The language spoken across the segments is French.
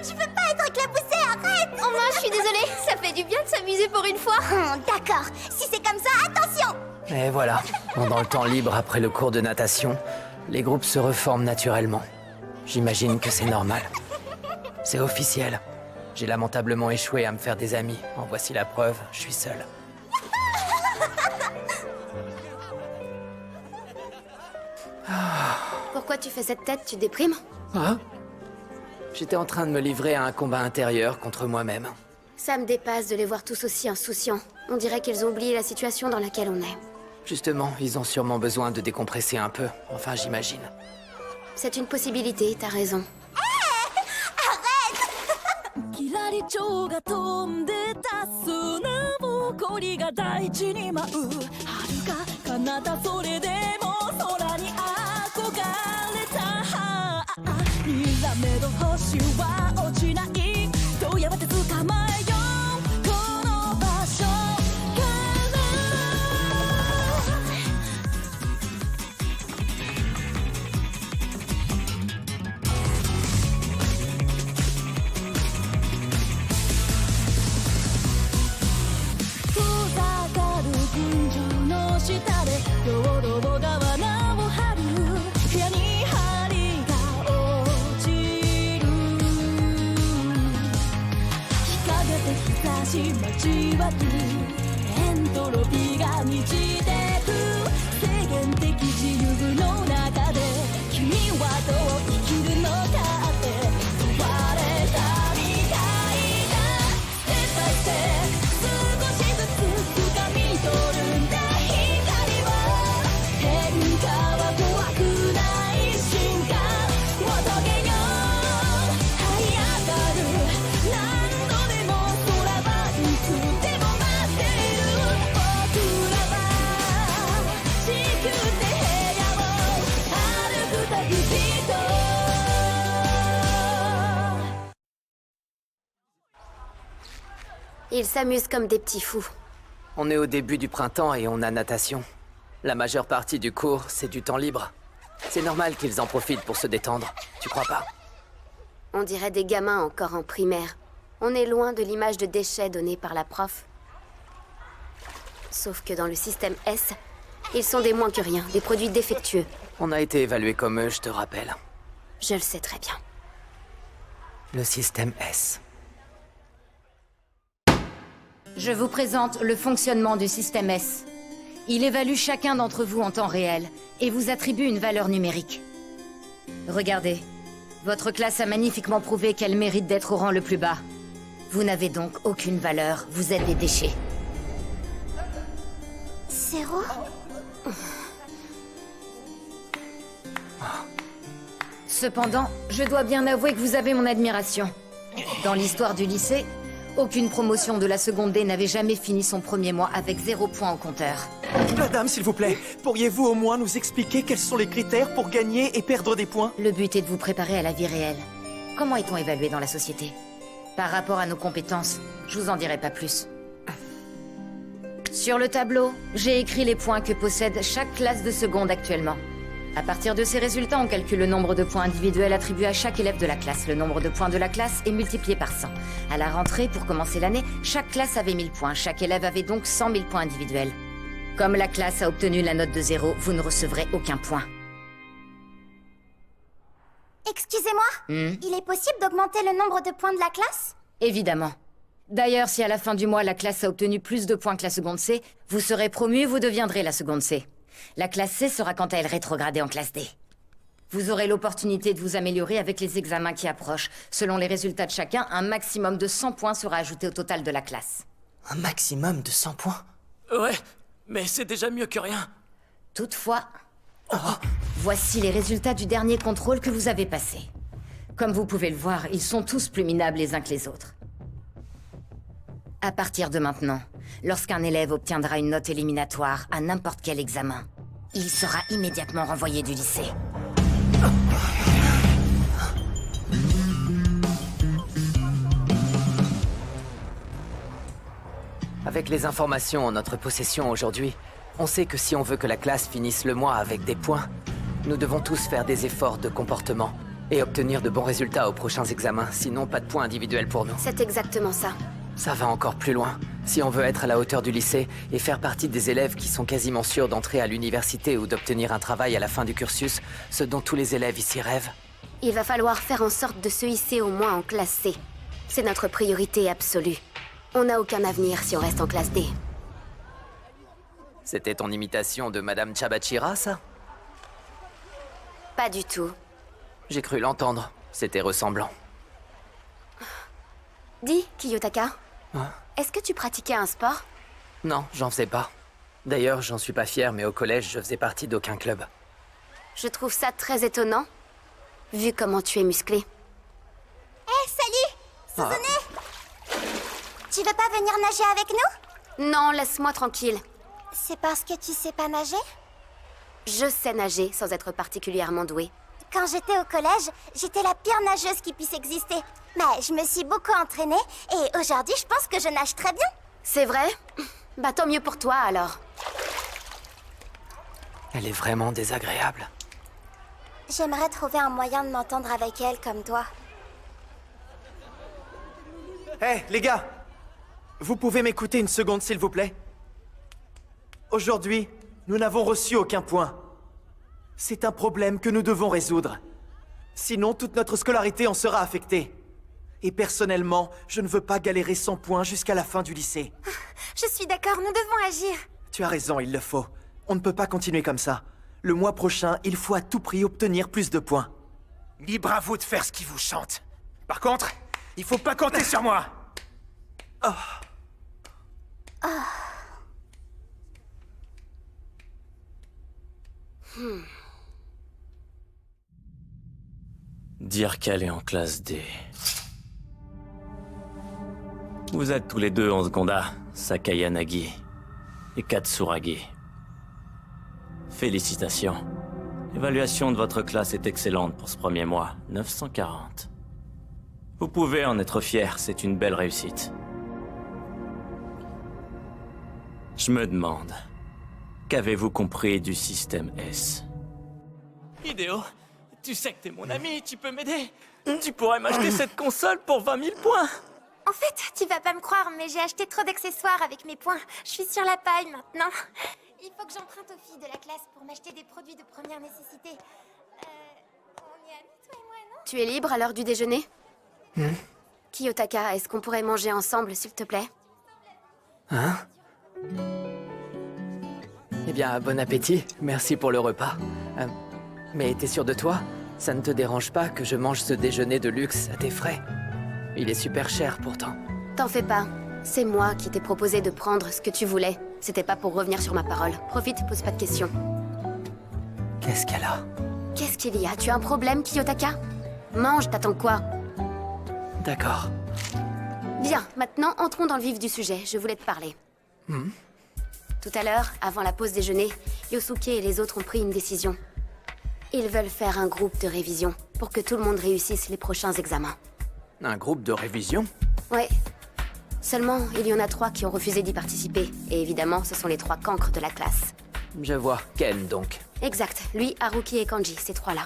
Je peux pas être éclaboussée, arrête! Oh mince, je suis désolée, ça fait du bien de s'amuser pour une fois. D'accord, si c'est comme ça, attention! Et voilà, pendant le temps libre après le cours de natation, les groupes se reforment naturellement. J'imagine que c'est normal. C'est officiel. J'ai lamentablement échoué à me faire des amis. En voici la preuve, je suis seul. Pourquoi tu fais cette tête, tu déprimes? Hein? J'étais en train de me livrer à un combat intérieur contre moi-même. Ça me dépasse de les voir tous aussi insouciants. On dirait qu'ils ont oublié la situation dans laquelle on est. Justement, ils ont sûrement besoin de décompresser un peu. Enfin, j'imagine. C'est une possibilité, t'as raison. キラリチョウが飛んでた砂ぼこりが大地に舞う遥か彼方それでも空に憧れたにらめの星は落ちないどうやって捕まえようこの場所から遠ざかる群青の下で道路が罠を張る部屋に針が落ちる日陰で日差し交わるエントロピーが満ちてく制限的自由の中で君はどう生きるのかって問われたみたいだステップバイステップ少しずつ掴み取るんだ光は変化は怖くない瞬間を遂げよう這い上がる何度でも空はいつでも待っている僕らは地球で部屋を歩く旅人 Ils s'amusent comme des petits fous. On est au début du printemps et on a natation. La majeure partie du cours, c'est du temps libre. C'est normal qu'ils en profitent pour se détendre, tu crois pas? On dirait des gamins encore en primaire. On est loin de l'image de déchets donnée par la prof. Sauf que dans le système S, ils sont des moins que rien, des produits défectueux. On a été évalués comme eux, je te rappelle. Je le sais très bien. Le système S. Je vous présente le fonctionnement du système S. Il évalue chacun d'entre vous en temps réel et vous attribue une valeur numérique. Regardez, votre classe a magnifiquement prouvé qu'elle mérite d'être au rang le plus bas. Vous n'avez donc aucune valeur, vous êtes des déchets. Zéro? Cependant, je dois bien avouer que vous avez mon admiration. Dans l'histoire du lycée, aucune promotion de la seconde D n'avait jamais fini son premier mois avec 0 point au compteur. Madame, s'il vous plaît, pourriez-vous au moins nous expliquer quels sont les critères pour gagner et perdre des points? Le but est de vous préparer à la vie réelle. Comment est-on évalué dans la société? Par rapport à nos compétences, je vous en dirai pas plus. Sur le tableau, j'ai écrit les points que possède chaque classe de seconde actuellement. À partir de ces résultats, on calcule le nombre de points individuels attribués à chaque élève de la classe. Le nombre de points de la classe est multiplié par 100. À la rentrée, pour commencer l'année, chaque classe avait 1000 points. Chaque élève avait donc 100 000 points individuels. Comme la classe a obtenu la note de 0, vous ne recevrez aucun point. Excusez-moi, il est possible d'augmenter le nombre de points de la classe? Évidemment. D'ailleurs, si à la fin du mois, la classe a obtenu plus de points que la seconde C, vous serez promu et vous deviendrez la seconde C. La classe C sera quant à elle rétrogradée en classe D. Vous aurez l'opportunité de vous améliorer avec les examens qui approchent. Selon les résultats de chacun, un maximum de 100 points sera ajouté au total de la classe. Un maximum de 100 points? Ouais, mais c'est déjà mieux que rien. Toutefois, voici les résultats du dernier contrôle que vous avez passé. Comme vous pouvez le voir, ils sont tous plus minables les uns que les autres. À partir de maintenant, lorsqu'un élève obtiendra une note éliminatoire à n'importe quel examen, il sera immédiatement renvoyé du lycée. Avec les informations en notre possession aujourd'hui, on sait que si on veut que la classe finisse le mois avec des points, Nous devons tous faire des efforts de comportement et obtenir de bons résultats aux prochains examens, sinon pas de points individuels pour nous. C'est exactement ça. Ça va encore plus loin. Si on veut être à la hauteur du lycée et faire partie des élèves qui sont quasiment sûrs d'entrer à l'université ou d'obtenir un travail à la fin du cursus, ce dont tous les élèves ici rêvent, Il va falloir faire en sorte de se hisser au moins en classe C. C'est notre priorité absolue. On n'a aucun avenir si on reste en classe D. c'était ton imitation de Madame Chabachira, ça? Pas du tout. J'ai cru l'entendre. C'était ressemblant. Dis, Kiyotaka, Hein? est-ce que tu pratiquais un sport? Non, j'en faisais pas. D'ailleurs, j'en suis pas fier, mais au collège, je faisais partie d'aucun club. Je trouve ça très étonnant, vu comment tu es musclé. Hé, salut Suzuné Tu veux pas venir nager avec nous? Non, laisse-moi tranquille. C'est parce que tu sais pas nager? Je sais nager sans être particulièrement douée. Quand j'étais au collège, j'étais la pire nageuse qui puisse exister. Mais je me suis beaucoup entraînée et aujourd'hui, je pense que je nage très bien. C'est vrai? Bah tant mieux pour toi alors. Elle est vraiment désagréable. J'aimerais trouver un moyen de m'entendre avec elle comme toi. Hé, les gars! Vous pouvez m'écouter une seconde, s'il vous plaît? Aujourd'hui, nous n'avons reçu aucun point. C'est un problème que nous devons résoudre. Sinon, toute notre scolarité en sera affectée. Et personnellement, je ne veux pas galérer sans points jusqu'à la fin du lycée. Je suis d'accord, nous devons agir. Tu as raison, il le faut. On ne peut pas continuer comme ça. Le mois prochain, il faut à tout prix obtenir plus de points. Libre à vous de faire ce qui vous chante. Par contre, il faut pas compter sur moi. Dire qu'elle est en classe D. Vous êtes tous les deux en seconda, Sakayanagi et Katsuragi. Félicitations. L'évaluation de votre classe est excellente pour ce premier mois, 940. Vous pouvez en être fier, c'est une belle réussite. Je me demande, qu'avez-vous compris du système S? Hideo, tu sais que t'es mon ami, tu peux m'aider? Tu pourrais m'acheter cette console pour 20 000 points? En fait, tu vas pas me croire, mais j'ai acheté trop d'accessoires avec mes points. Je suis sur la paille maintenant. Il faut que j'emprunte aux filles de la classe pour m'acheter des produits de première nécessité. On y est amis, toi et moi, non? Tu es libre à l'heure du déjeuner? Kiyotaka, est-ce qu'on pourrait manger ensemble, s'il te plaît? Hein? Eh bien, bon appétit. Merci pour le repas. Mais t'es sûr de toi? Ça ne te dérange pas que je mange ce déjeuner de luxe à tes frais? Il est super cher pourtant. T'en fais pas. C'est moi qui t'ai proposé de prendre ce que tu voulais. C'était pas pour revenir sur ma parole. Profite, pose pas de questions. Qu'est-ce qu'elle a? Qu'est-ce qu'il y a? Tu as un problème, Kiyotaka? Mange, t'attends quoi? D'accord. Bien, maintenant entrons dans le vif du sujet. Je voulais te parler. Tout à l'heure, avant la pause déjeuner, Yosuke et les autres ont pris une décision. Ils veulent faire un groupe de révision pour que tout le monde réussisse les prochains examens. Un groupe de révision? Ouais. Seulement, il y en a 3 qui ont refusé d'y participer. Et évidemment, ce sont les 3 cancres de la classe. Je vois. Ken, donc. Exact. Lui, Haruki et Kanji, ces 3-là.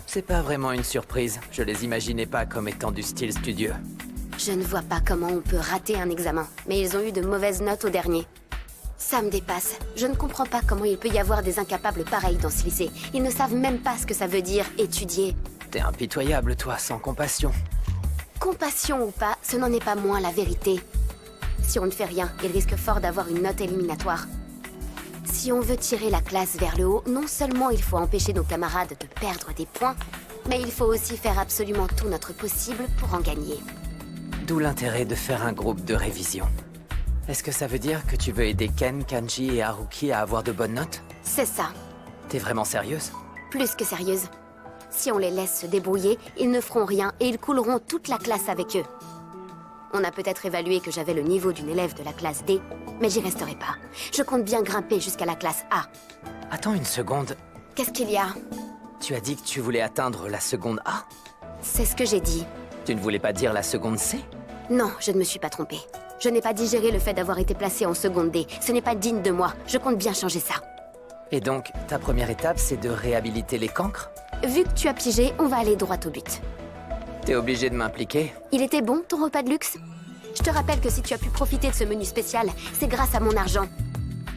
C'est pas vraiment une surprise. Je les imaginais pas comme étant du style studieux. Je ne vois pas comment on peut rater un examen, mais ils ont eu de mauvaises notes au dernier. Ça me dépasse. Je ne comprends pas comment il peut y avoir des incapables pareils dans ce lycée. Ils ne savent même pas ce que ça veut dire, étudier. T'es impitoyable, toi, sans compassion. Compassion ou pas, ce n'en est pas moins la vérité. Si on ne fait rien, il risque fort d'avoir une note éliminatoire. Si on veut tirer la classe vers le haut, non seulement il faut empêcher nos camarades de perdre des points, mais il faut aussi faire absolument tout notre possible pour en gagner. D'où l'intérêt de faire un groupe de révision. Est-ce que ça veut dire que tu veux aider Ken, Kanji et Haruki à avoir de bonnes notes? C'est ça. T'es vraiment sérieuse? Plus que sérieuse. Si on les laisse se débrouiller, ils ne feront rien et ils couleront toute la classe avec eux. On a peut-être évalué que j'avais le niveau d'une élève de la classe D, mais j'y resterai pas. Je compte bien grimper jusqu'à la classe A. Attends une seconde. Qu'est-ce qu'il y a? Tu as dit que tu voulais atteindre la seconde A? C'est ce que j'ai dit. Tu ne voulais pas dire la seconde C? Non, je ne me suis pas trompée. Je n'ai pas digéré le fait d'avoir été placée en seconde D. Ce n'est pas digne de moi. Je compte bien changer ça. Et donc, ta première étape, c'est de réhabiliter les cancres? Vu que tu as piégé, on va aller droit au but. T'es obligé de m'impliquer? Il était bon, ton repas de luxe? Je te rappelle que si tu as pu profiter de ce menu spécial, c'est grâce à mon argent.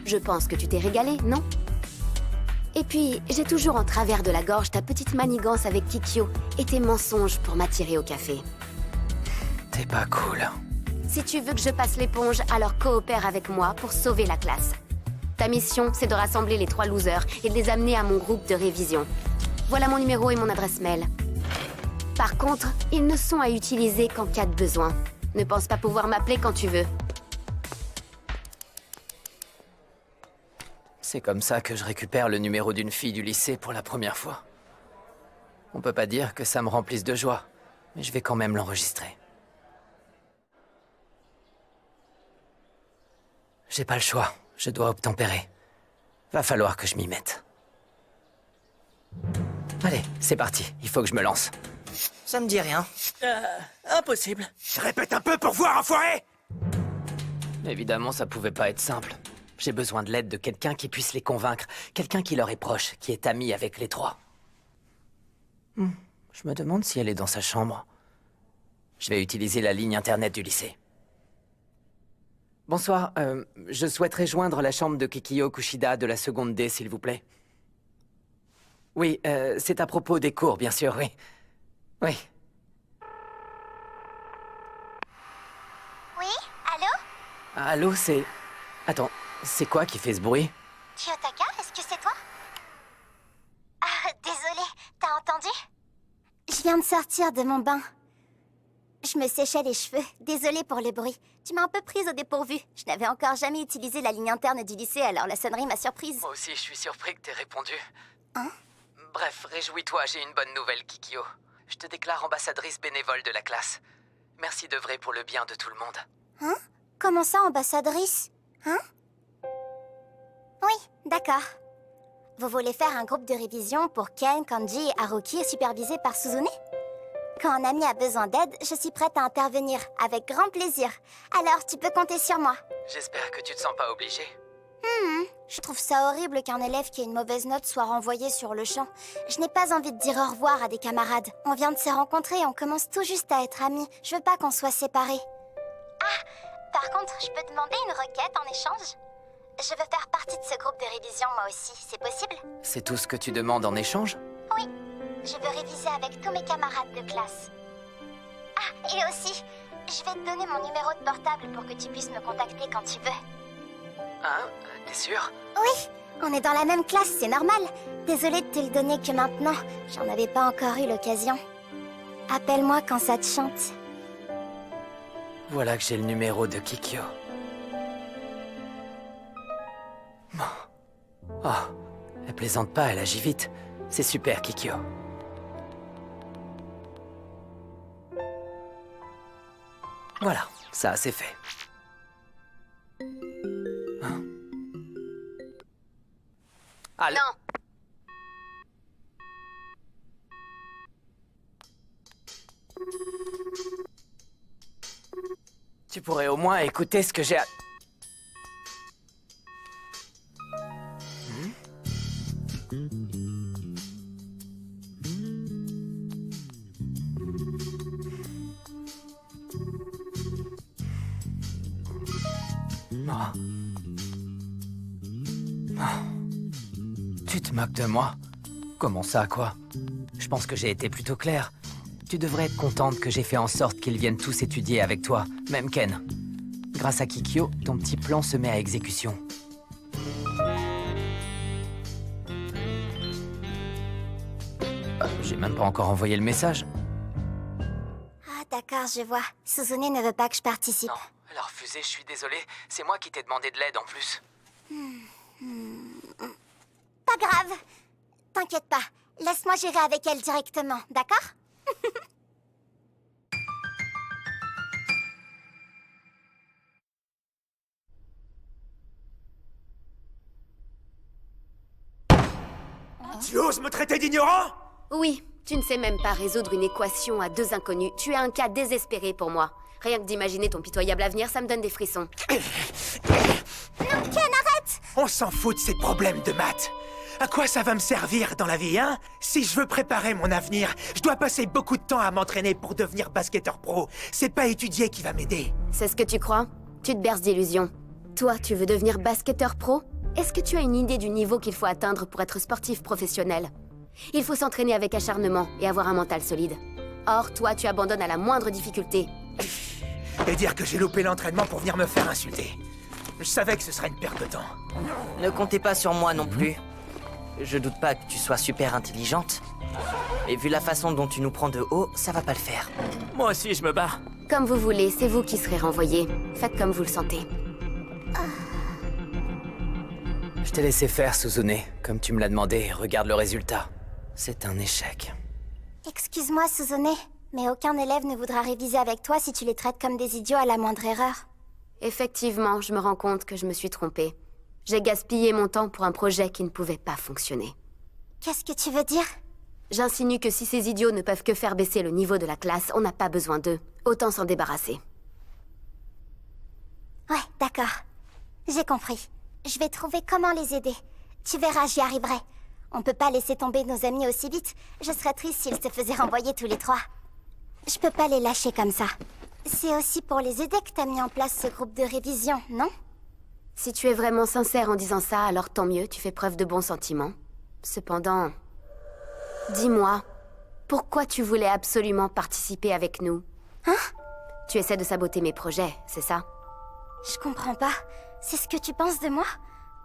Je pense que tu t'es régalé, non? Et puis, j'ai toujours en travers de la gorge ta petite manigance avec Kikyo et tes mensonges pour m'attirer au café. T'es pas cool. Si tu veux que je passe l'éponge, alors coopère avec moi pour sauver la classe. Ta mission, c'est de rassembler les 3 losers et de les amener à mon groupe de révision. Voilà mon numéro et mon adresse mail. Par contre, ils ne sont à utiliser qu'en cas de besoin. Ne pense pas pouvoir m'appeler quand tu veux. C'est comme ça que je récupère le numéro d'une fille du lycée pour la première fois. On peut pas dire que ça me remplisse de joie, mais je vais quand même l'enregistrer. J'ai pas le choix, je dois obtempérer. Va falloir que je m'y mette. Allez, c'est parti, il faut que je me lance. Ça me dit rien. Impossible. Répète un peu pour voir, enfoiré! Évidemment, ça pouvait pas être simple. J'ai besoin de l'aide de quelqu'un qui puisse les convaincre, quelqu'un qui leur est proche, qui est ami avec les 3. Je me demande si elle est dans sa chambre. Je vais utiliser la ligne internet du lycée. Bonsoir, je souhaiterais joindre la chambre de Kikyo Kushida de la seconde D, s'il vous plaît. Oui, c'est à propos des cours, bien sûr, oui. Oui. Oui, allô? Allô, c'est... Attends, c'est quoi qui fait ce bruit? Kiyotaka, est-ce que c'est toi? Ah, désolée, t'as entendu? Je viens de sortir de mon bain. Je me séchais les cheveux, désolée pour le bruit. Tu m'as un peu prise au dépourvu. Je n'avais encore jamais utilisé la ligne interne du lycée, alors la sonnerie m'a surprise. Moi aussi, je suis surpris que t'aies répondu. Hein? Bref, réjouis-toi, j'ai une bonne nouvelle, Kikyo. Je te déclare ambassadrice bénévole de la classe. Merci d'œuvrer pour le bien de tout le monde. Hein? Comment ça, ambassadrice? Hein? Oui, d'accord. Vous voulez faire un groupe de révision pour Ken, Kanji et Haruki supervisé par Suzune? Quand un ami a besoin d'aide, je suis prête à intervenir, avec grand plaisir. Alors, tu peux compter sur moi. J'espère que tu te sens pas obligé. Je trouve ça horrible qu'un élève qui a une mauvaise note soit renvoyé sur le champ. Je n'ai pas envie de dire au revoir à des camarades. On vient de se rencontrer et on commence tout juste à être amis. Je veux pas qu'on soit séparés. Ah, par contre, je peux demander une requête en échange? Je veux faire partie de ce groupe de révision moi aussi, c'est possible? C'est tout ce que tu demandes en échange? Oui, je veux réviser avec tous mes camarades de classe. Ah, et aussi, je vais te donner mon numéro de portable pour que tu puisses me contacter quand tu veux. Hein? T'es sûr? Oui, on est dans la même classe, c'est normal. Désolée de te le donner que maintenant, j'en avais pas encore eu l'occasion. Appelle-moi quand ça te chante. Voilà que j'ai le numéro de Kikyo. Oh, elle plaisante pas, elle agit vite. C'est super, Kikyo. Voilà, ça, c'est fait. Hein? Allô? Non. Tu pourrais au moins écouter ce que j'ai à... Oh. Oh. Tu te moques de moi? Comment ça, quoi? Je pense que j'ai été plutôt clair. Tu devrais être contente que j'ai fait en sorte qu'ils viennent tous étudier avec toi, même Ken. Grâce à Kikyo, ton petit plan se met à exécution. J'ai même pas encore envoyé le message. Ah d'accord, je vois. Suzune ne veut pas que je participe. Non, elle a refusé, je suis désolé. C'est moi qui t'ai demandé de l'aide en plus. Pas grave. T'inquiète pas. Laisse-moi gérer avec elle directement, d'accord? Tu oses me traiter d'ignorant? Oui, tu ne sais même pas résoudre une équation à 2 inconnus. Tu es un cas désespéré pour moi. Rien que d'imaginer ton pitoyable avenir, ça me donne des frissons. Non, Ken, arrête! On s'en fout de ces problèmes de maths. À quoi ça va me servir dans la vie, hein? Si je veux préparer mon avenir, je dois passer beaucoup de temps à m'entraîner pour devenir basketteur pro. C'est pas étudier qui va m'aider. C'est ce que tu crois? Tu te berces d'illusions. Toi, tu veux devenir basketteur pro? Est-ce que tu as une idée du niveau qu'il faut atteindre pour être sportif professionnel? Il faut s'entraîner avec acharnement et avoir un mental solide. Or, toi, tu abandonnes à la moindre difficulté. Et dire que j'ai loupé l'entraînement pour venir me faire insulter. Je savais que ce serait une perte de temps. Ne comptez pas sur moi non plus. Je doute pas que tu sois super intelligente. Et vu la façon dont tu nous prends de haut, ça va pas le faire. Moi aussi, je me barre. Comme vous voulez, c'est vous qui serez renvoyé. Faites comme vous le sentez. Je t'ai laissé faire, Suzune. Comme tu me l'as demandé, regarde le résultat. C'est un échec. Excuse-moi, Suzune, mais aucun élève ne voudra réviser avec toi si tu les traites comme des idiots à la moindre erreur. Effectivement, je me rends compte que je me suis trompée. J'ai gaspillé mon temps pour un projet qui ne pouvait pas fonctionner. Qu'est-ce que tu veux dire? J'insinue que si ces idiots ne peuvent que faire baisser le niveau de la classe, on n'a pas besoin d'eux. Autant s'en débarrasser. Ouais, d'accord. J'ai compris. Je vais trouver comment les aider. Tu verras, j'y arriverai. On peut pas laisser tomber nos amis aussi vite. Je serais triste s'ils se faisaient renvoyer tous les trois. Je peux pas les lâcher comme ça. C'est aussi pour les aider que t'as mis en place ce groupe de révision, non? Si tu es vraiment sincère en disant ça, alors tant mieux, tu fais preuve de bons sentiments. Cependant, dis-moi, pourquoi tu voulais absolument participer avec nous? Hein? Tu essaies de saboter mes projets, c'est ça? Je comprends pas. C'est ce que tu penses de moi?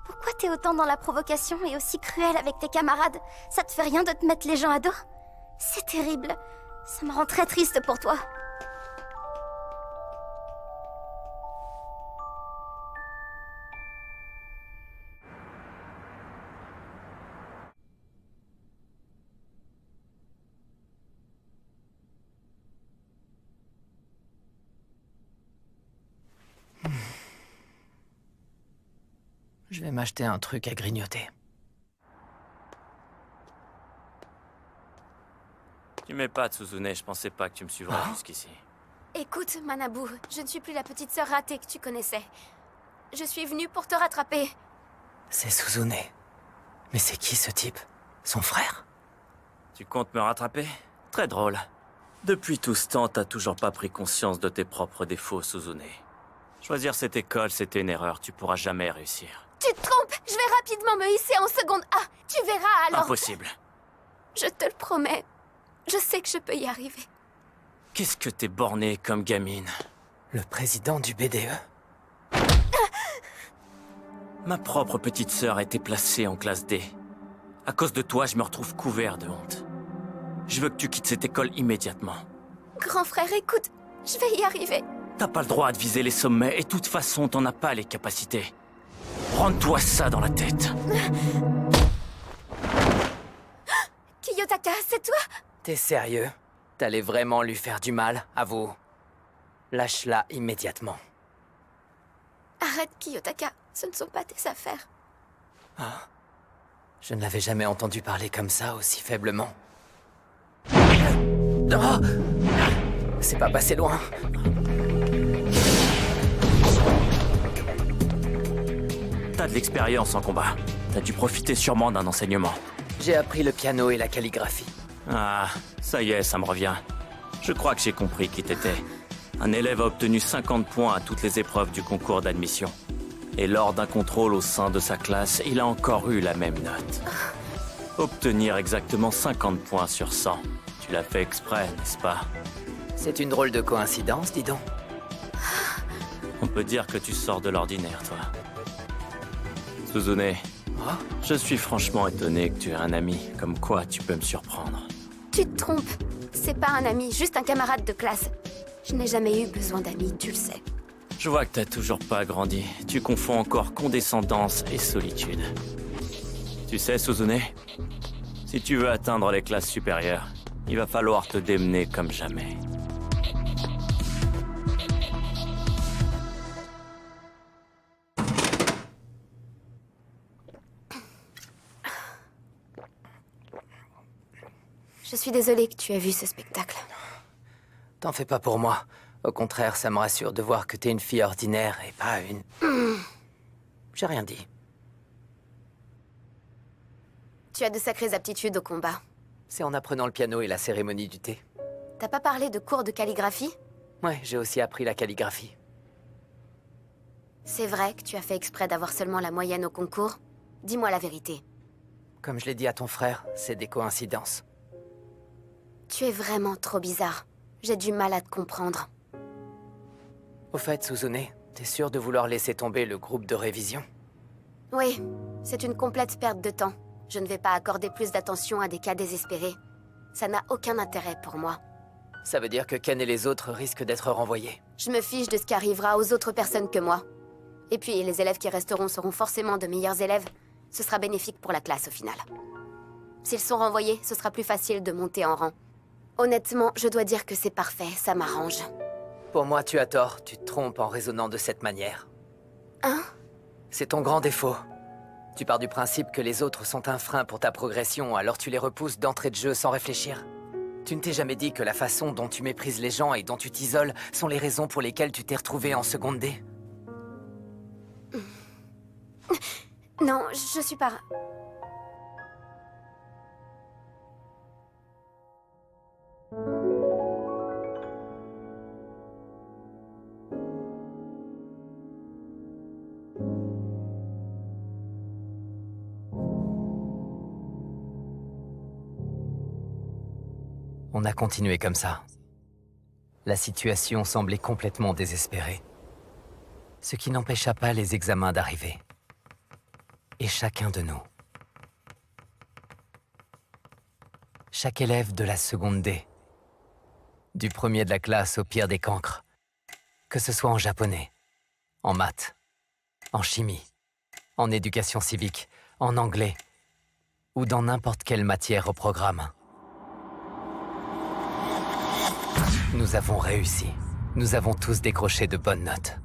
Pourquoi t'es autant dans la provocation et aussi cruel avec tes camarades? Ça te fait rien de te mettre les gens à dos? C'est terrible. Ça me rend très triste pour toi. Je vais m'acheter un truc à grignoter. Tu m'épates, Suzune, je pensais pas que tu me suivrais jusqu'ici. Écoute, Manabu, je ne suis plus la petite sœur ratée que tu connaissais. Je suis venue pour te rattraper. C'est Suzune. Mais c'est qui ce type? Son frère? Tu comptes me rattraper? Très drôle. Depuis tout ce temps, t'as toujours pas pris conscience de tes propres défauts, Suzune. Choisir cette école, c'était une erreur, tu pourras jamais réussir. Tu te trompes! Je vais rapidement me hisser en seconde A. Tu verras alors. Impossible. Je te le promets. Je sais que je peux y arriver. Qu'est-ce que t'es bornée comme gamine? Le président du BDE? Ma propre petite sœur a été placée en classe D. À cause de toi, je me retrouve couvert de honte. Je veux que tu quittes cette école immédiatement. Grand frère, écoute, je vais y arriver. T'as pas le droit de viser les sommets et de toute façon, t'en as pas les capacités. Rentre-toi ça dans la tête. Kiyotaka, c'est toi? T'es sérieux? T'allais vraiment lui faire du mal, avoue. Lâche-la immédiatement. Arrête, Kiyotaka. Ce ne sont pas tes affaires. Je ne l'avais jamais entendu parler comme ça, aussi faiblement. Oh, c'est pas passé loin. T'as de l'expérience en combat. T'as dû profiter sûrement d'un enseignement. J'ai appris le piano et la calligraphie. Ah, ça y est, ça me revient. Je crois que j'ai compris qui t'étais. Un élève a obtenu 50 points à toutes les épreuves du concours d'admission. Et lors d'un contrôle au sein de sa classe, il a encore eu la même note. Obtenir exactement 50 points sur 100. Tu l'as fait exprès, n'est-ce pas? C'est une drôle de coïncidence, dis donc. On peut dire que tu sors de l'ordinaire, toi. Suzune, je suis franchement étonné que tu aies un ami. Comme quoi, tu peux me surprendre. Tu te trompes. C'est pas un ami, juste un camarade de classe. Je n'ai jamais eu besoin d'amis, tu le sais. Je vois que t'as toujours pas grandi. Tu confonds encore condescendance et solitude. Tu sais, Suzune, si tu veux atteindre les classes supérieures, il va falloir te démener comme jamais. Je suis désolée que tu aies vu ce spectacle. T'en fais pas pour moi. Au contraire, ça me rassure de voir que t'es une fille ordinaire et pas une... J'ai rien dit. Tu as de sacrées aptitudes au combat. C'est en apprenant le piano et la cérémonie du thé. T'as pas parlé de cours de calligraphie? Ouais, j'ai aussi appris la calligraphie. C'est vrai que tu as fait exprès d'avoir seulement la moyenne au concours? Dis-moi la vérité. Comme je l'ai dit à ton frère, c'est des coïncidences. Tu es vraiment trop bizarre. J'ai du mal à te comprendre. Au fait, Suzune, t'es sûr de vouloir laisser tomber le groupe de révision? Oui, c'est une complète perte de temps. Je ne vais pas accorder plus d'attention à des cas désespérés. Ça n'a aucun intérêt pour moi. Ça veut dire que Ken et les autres risquent d'être renvoyés. Je me fiche de ce qui arrivera aux autres personnes que moi. Et puis, les élèves qui resteront seront forcément de meilleurs élèves. Ce sera bénéfique pour la classe au final. S'ils sont renvoyés, ce sera plus facile de monter en rang. Honnêtement, je dois dire que c'est parfait, ça m'arrange. Pour moi, tu as tort, tu te trompes en raisonnant de cette manière. Hein? C'est ton grand défaut. Tu pars du principe que les autres sont un frein pour ta progression, alors tu les repousses d'entrée de jeu sans réfléchir. Tu ne t'es jamais dit que la façon dont tu méprises les gens et dont tu t'isoles sont les raisons pour lesquelles tu t'es retrouvé en seconde D? Non, je suis pas... On a continué comme ça. La situation semblait complètement désespérée. Ce qui n'empêcha pas les examens d'arriver. Et chacun de nous. Chaque élève de la seconde D. Du premier de la classe au pire des cancres. Que ce soit en japonais, en maths, en chimie, en éducation civique, en anglais, ou dans n'importe quelle matière au programme. Nous avons réussi. Nous avons tous décroché de bonnes notes.